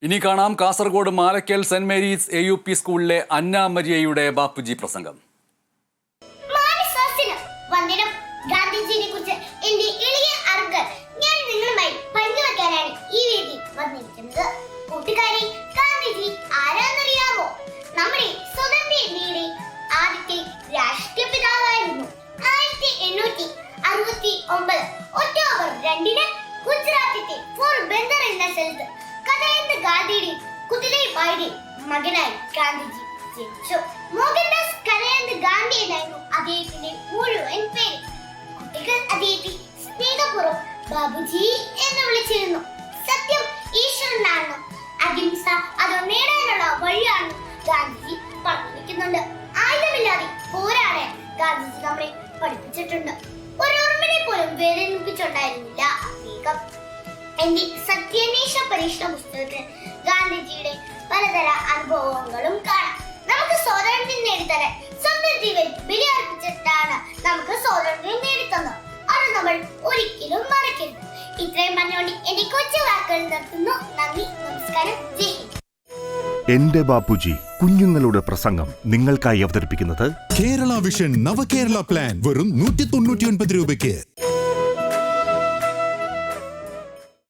ഇനി കാണാം Kasaragod മാലക്കൽ saint Mary's AUP സ്കൂളിലെ അന്ന മരിയയുടെ ബാപ്പുജി പ്രസംഗം. ഗാന്ധിജിയെ കുറിച്ച് എന്റെ എളിയ അറിവ് ഞാൻ നിങ്ങളുമായി പങ്കുവെക്കാനാണ് ഈ വേദി വന്നിരിക്കുന്നത്. കൂട്ടുകാരെ, ഗാന്ധിജി ആരാന്നറിയാമോ? നമ്മുടെ സ്വതന്ത്ര ഇന്ത്യയുടെ ആദ്യത്തെ രാഷ്ട്രീയ പിതാവായിരുന്നു. 1869 ഒക്ടോബർ 2 ഗുജറാത്തിലെ പോർബന്ദർ എന്ന സ്ഥലത്ത് കഥയന്ത് ഗാന്ധിയുടെ കുതിരയുടെ മകനായി ഗാന്ധിജി ജനിച്ചു. മോഹൻദാസ് കരയന്ത് ഗാന്ധി എന്നായിരുന്നു അദ്ദേഹത്തിന്റെ മുഴുവൻ പേര്. കുട്ടികൾ അദ്ദേഹത്തെ സ്നേഹപൂർവ്വം ബാബുജി എന്ന് വിളിച്ചിരുന്നു. സത്യം ഈശ്വരനാണെന്നും അഹിംസ അത് നേടാനുള്ള വഴിയാണെന്നും ഗാന്ധിജി പറഞ്ഞിരിക്കുന്നുണ്ട്. ആയുധമില്ലാതെ പോരാടാൻ ഗാന്ധിജി നമ്മളെ പഠിപ്പിച്ചിട്ടുണ്ട്. ഒരു ഓർമ്മനെ പോലും വേദനിപ്പിച്ചുണ്ടായിരുന്നില്ല അദ്ദേഹം. എന്റെ സത്യാന്വേഷ പരീക്ഷണ പുസ്തകത്തിൽ ഗാന്ധിജിയുടെ പലതര അനുഭവങ്ങളും കാണാം. നമുക്ക് സ്വാതന്ത്ര്യം നേടിത്തരാൻ സ്വന്തം ജീവൻ ബലിയർപ്പിച്ചിട്ടാണ് നമുക്ക് സ്വാതന്ത്ര്യം നേടിത്തന്നത്. അത് നമ്മൾ ഒരിക്കലും മറക്കരുത്. ഇത്രയും പറഞ്ഞുകൊണ്ട് എന്റെ കൊച്ചു വാക്കുകൾ നിർത്തുന്നു. നന്ദി, നമസ്കാരം, ജയ് ഹിന്ദ്. എന്റെ ബാപ്പുജി കുഞ്ഞുങ്ങളുടെ പ്രസംഗം നിങ്ങൾക്കായി അവതരിപ്പിക്കുന്നത് കേരള വിഷൻ നവകേരള പ്ലാൻ വെറും 199 രൂപയ്ക്ക്.